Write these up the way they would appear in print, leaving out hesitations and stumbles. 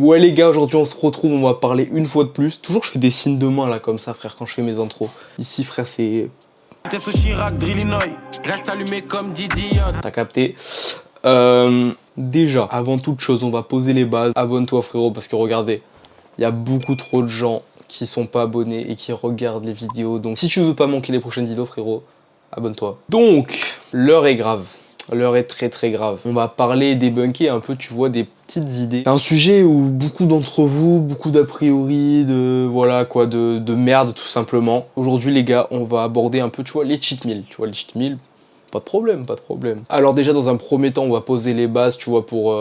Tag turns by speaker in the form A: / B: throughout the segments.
A: Ouais les gars, aujourd'hui on se retrouve, on va parler une fois de plus. Toujours je fais des signes de main là comme ça frère quand je fais mes intros. Ici frère c'est... T'as capté. Déjà, avant toute chose, on va poser les bases. Abonne-toi frérot parce que regardez, il y a beaucoup trop de gens qui sont pas abonnés et qui regardent les vidéos. Donc si tu veux pas manquer les prochaines vidéos frérot, abonne-toi. Donc, l'heure est grave. L'heure est très très grave. On va parler et débunker un peu, tu vois, des petites idées. C'est un sujet où beaucoup d'entre vous, beaucoup d'a priori, voilà quoi, de merde tout simplement. Aujourd'hui les gars, on va aborder un peu, tu vois, les cheat meals. Tu vois, les cheat meals, pas de problème, pas de problème. Alors déjà, dans un premier temps, on va poser les bases, tu vois, pour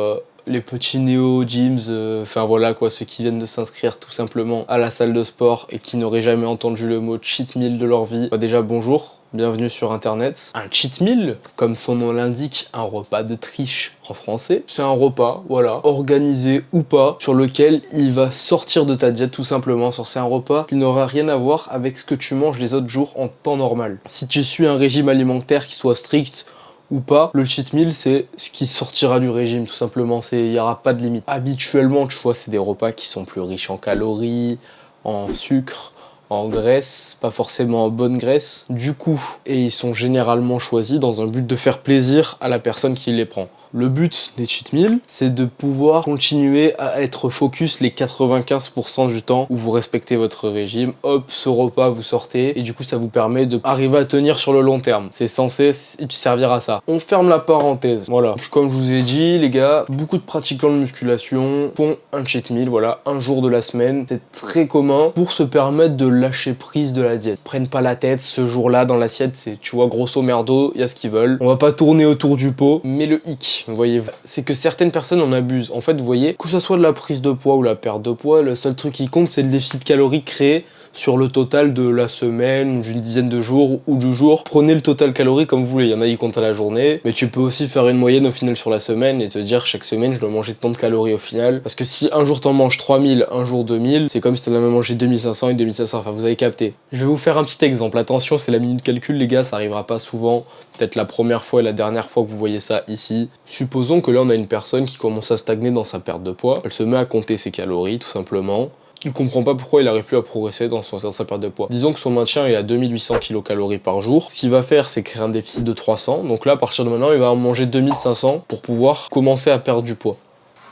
A: les petits néo-gyms, enfin voilà quoi, ceux qui viennent de s'inscrire tout simplement à la salle de sport et qui n'auraient jamais entendu le mot cheat meal de leur vie. Bah déjà, bonjour. Bienvenue sur internet. Un cheat meal, comme son nom l'indique, un repas de triche en français, c'est un repas, voilà, organisé ou pas, sur lequel il va sortir de ta diète tout simplement. C'est un repas qui n'aura rien à voir avec ce que tu manges les autres jours en temps normal. Si tu suis un régime alimentaire qui soit strict ou pas, le cheat meal c'est ce qui sortira du régime tout simplement, il n'y aura pas de limite. Habituellement, tu vois, c'est des repas qui sont plus riches en calories, en sucre, en graisse, pas forcément en bonne graisse, du coup, et ils sont généralement choisis dans un but de faire plaisir à la personne qui les prend. Le but des cheat meals, c'est de pouvoir continuer à être focus les 95% du temps où vous respectez votre régime. Hop, ce repas, vous sortez, et du coup, ça vous permet d'arriver à tenir sur le long terme. C'est censé servir à ça. On ferme la parenthèse. Voilà. Comme je vous ai dit, les gars, beaucoup de pratiquants de musculation font un cheat meal, voilà, un jour de la semaine. C'est très commun pour se permettre de lâcher prise de la diète. Prennent pas la tête, ce jour-là, dans l'assiette, c'est, tu vois, grosso merdo, il y a ce qu'ils veulent. On va pas tourner autour du pot, mais le hic, vous voyez, c'est que certaines personnes en abusent. En fait, vous voyez, que ce soit de la prise de poids ou la perte de poids, le seul truc qui compte, c'est le déficit calorique créé sur le total de la semaine, d'une dizaine de jours ou du jour. Prenez le total calorique comme vous voulez. Il y en a qui comptent à la journée, mais tu peux aussi faire une moyenne au final sur la semaine et te dire chaque semaine je dois manger tant de calories au final. Parce que si un jour t'en manges 3000, un jour 2000, c'est comme si t'en avais mangé 2500 et 2500. Enfin, vous avez capté. Je vais vous faire un petit exemple. Attention, c'est la minute calcul, les gars, ça arrivera pas souvent. Peut-être la première fois et la dernière fois que vous voyez ça ici. Supposons que là on a une personne qui commence à stagner dans sa perte de poids. Elle se met à compter ses calories tout simplement. Il comprend pas pourquoi il n'arrive plus à progresser dans sa perte de poids. Disons que son maintien est à 2800 kcal par jour. Ce qu'il va faire, c'est créer un déficit de 300. Donc là, à partir de maintenant, il va en manger 2500 pour pouvoir commencer à perdre du poids.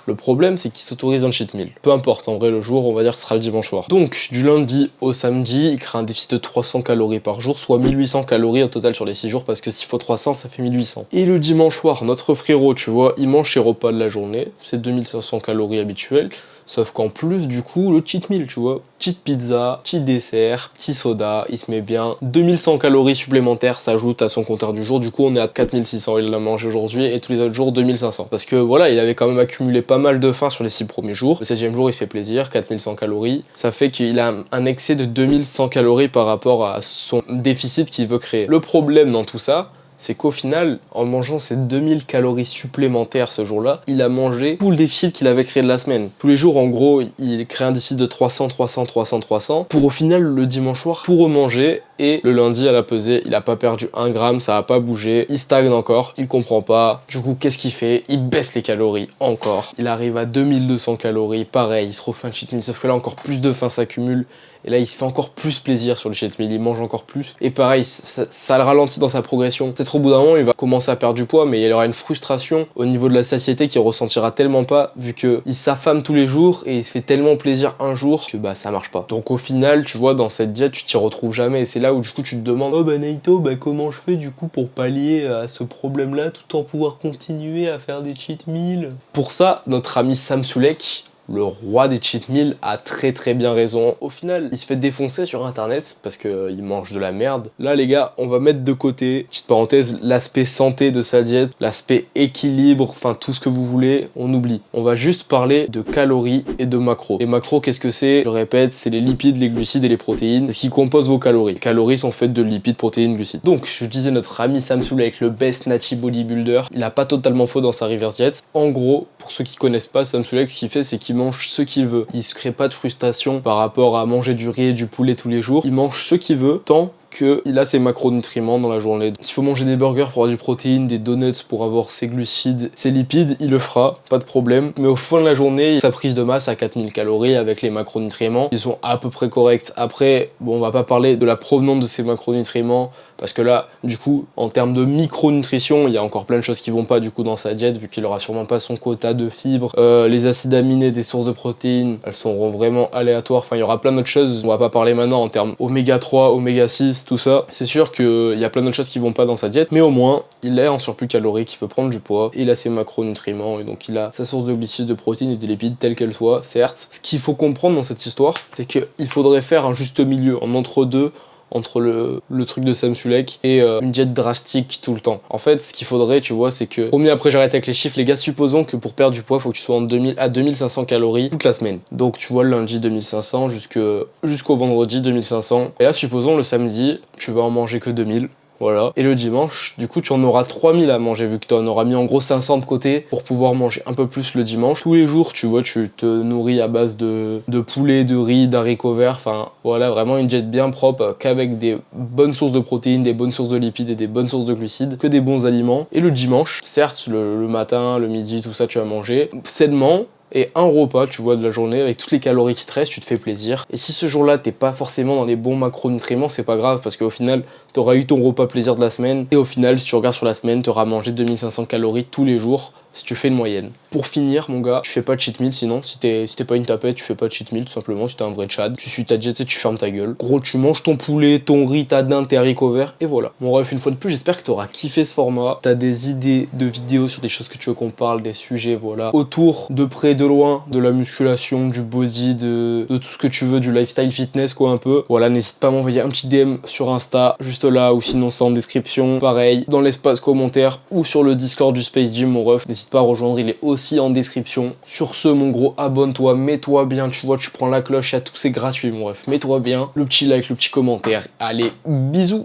A: Le problème, c'est qu'il s'autorise un cheat meal. Peu importe, en vrai, le jour, on va dire, ce sera le dimanche soir. Donc, du lundi au samedi, il crée un déficit de 300 calories par jour, soit 1800 calories au total sur les 6 jours, parce que s'il faut 300, ça fait 1800. Et le dimanche soir, notre frérot, tu vois, il mange ses repas de la journée, c'est 2500 calories habituelles, sauf qu'en plus, du coup, le cheat meal, tu vois, petite pizza, petit dessert, petit soda, il se met bien. 2100 calories supplémentaires s'ajoutent à son compteur du jour, du coup, on est à 4600, il l'a mangé aujourd'hui, et tous les autres jours, 2500. Parce que voilà, il avait quand même accumulé pas mal de faim sur les 6 premiers jours. Le 7e jour, il se fait plaisir, 4100 calories. Ça fait qu'il a un excès de 2100 calories par rapport à son déficit qu'il veut créer. Le problème dans tout ça, c'est qu'au final, en mangeant ces 2000 calories supplémentaires ce jour-là, il a mangé tout le déficit qu'il avait créé de la semaine. Tous les jours, en gros, il crée un déficit de 300, 300, 300, 300, pour au final, le dimanche soir, tout remanger, et le lundi à la pesée, il a pas perdu 1 gramme, ça a pas bougé, il stagne encore, il comprend pas. Du coup, qu'est-ce qu'il fait? Il baisse les calories encore. Il arrive à 2200 calories, pareil, il se refait un cheat meal, sauf que là, encore plus de faim s'accumule. Et là, il se fait encore plus plaisir sur le cheat meal, il mange encore plus. Et pareil, ça le ralentit dans sa progression. Peut-être au bout d'un moment, il va commencer à perdre du poids, mais il aura une frustration au niveau de la satiété qu'il ressentira tellement pas, vu qu'il s'affame tous les jours et il se fait tellement plaisir un jour que bah ça marche pas. Donc au final, tu vois, dans cette diète, tu t'y retrouves jamais. Et c'est là où du coup, tu te demandes, oh bah Naito, bah comment je fais du coup pour pallier à ce problème-là tout en pouvoir continuer à faire des cheat meals? Pour ça, notre ami Sam Sulek, le roi des cheat meals, a très bien raison. Au final, il se fait défoncer sur internet parce qu'il mange de la merde. Là les gars, on va mettre de côté, petite parenthèse, l'aspect santé de sa diète, l'aspect équilibre, enfin tout ce que vous voulez, on oublie. On va juste parler de calories et de macros. Les macros, qu'est-ce que c'est? Je le répète, c'est les lipides, les glucides et les protéines, ce qui compose vos calories. Les calories sont faites de lipides, protéines, glucides. Donc, je disais, notre ami Sam Sulek, le best natty bodybuilder, il a pas totalement faux dans sa reverse diet. En gros, pour ceux qui connaissent pas, Sam Sulek, ce qu'il fait, c'est qu'il mange ce qu'il veut. Il se crée pas de frustration par rapport à manger du riz et du poulet tous les jours. Il mange ce qu'il veut tant qu'il a ses macronutriments dans la journée. S'il faut manger des burgers pour avoir du protéine, des donuts pour avoir ses glucides, ses lipides, il le fera, pas de problème. Mais au fin de la journée, sa prise de masse à 4000 calories avec les macronutriments, ils sont à peu près corrects. Après, bon, on va pas parler de la provenance de ces macronutriments, parce que là, du coup, en termes de micronutrition, il y a encore plein de choses qui vont pas du coup dans sa diète, vu qu'il aura sûrement pas son quota de fibres. Les acides aminés des sources de protéines, elles seront vraiment aléatoires. Enfin, il y aura plein d'autres choses. On va pas parler maintenant en termes oméga 3, oméga 6, tout ça. C'est sûr qu'il y a plein d'autres choses qui vont pas dans sa diète, mais au moins, il est en surplus calorique, il peut prendre du poids, il a ses macronutriments, et donc il a sa source de glucides, de protéines et de lipides, telle qu'elle soit, certes. Ce qu'il faut comprendre dans cette histoire, c'est qu'il faudrait faire un juste milieu, en entre-deux, entre le truc de Sam Sulek et une diète drastique tout le temps. En fait, ce qu'il faudrait, tu vois, c'est que... Promis, après j'arrête avec les chiffres, les gars, supposons que pour perdre du poids, il faut que tu sois en 2000 à 2500 calories toute la semaine. Donc tu vois, le lundi 2500 jusqu'au vendredi 2500. Et là, supposons le samedi, tu vas en manger que 2000. Voilà. Et le dimanche, du coup, tu en auras 3000 à manger, vu que tu en auras mis en gros 500 de côté pour pouvoir manger un peu plus le dimanche. Tous les jours, tu vois, tu te nourris à base de poulet, de riz, d'haricots verts. Enfin, voilà, vraiment une diète bien propre, qu'avec des bonnes sources de protéines, des bonnes sources de lipides et des bonnes sources de glucides, que des bons aliments. Et le dimanche, certes, le matin, le midi, tout ça, tu vas manger sainement. Et un repas, tu vois, de la journée, avec toutes les calories qui te restent, tu te fais plaisir. Et si ce jour-là, t'es pas forcément dans les bons macronutriments, c'est pas grave, parce qu'au final, t'auras eu ton repas plaisir de la semaine. Et au final, si tu regardes sur la semaine, t'auras mangé 2500 calories tous les jours, si tu fais une moyenne. Pour finir, mon gars, tu fais pas de cheat meal, sinon, si t'es pas une tapette, tu fais pas de cheat meal, tout simplement, si t'es un vrai tchad. Tu suis ta diète et tu fermes ta gueule. Gros, tu manges ton poulet, ton riz, ta dinde, tes haricots verts, et voilà. Mon ref, une fois de plus, j'espère que t'auras kiffé ce format. T'as des idées de vidéos sur des choses que tu veux qu'on parle, des sujets, voilà. Autour, de près, de loin, de la musculation, du body, de tout ce que tu veux, du lifestyle fitness, quoi, un peu. Voilà, n'hésite pas à m'envoyer un petit DM sur Insta, juste là, ou sinon c'est en description. Pareil, dans l'espace commentaire, ou sur le Discord du Space Gym, mon ref. N'hésite pas à rejoindre, il est aussi en description. Sur ce, mon gros, abonne-toi, mets-toi bien, tu vois, tu prends la cloche, à tout, c'est gratuit, mon ref. Mets-toi bien, le petit like, le petit commentaire. Allez, bisous!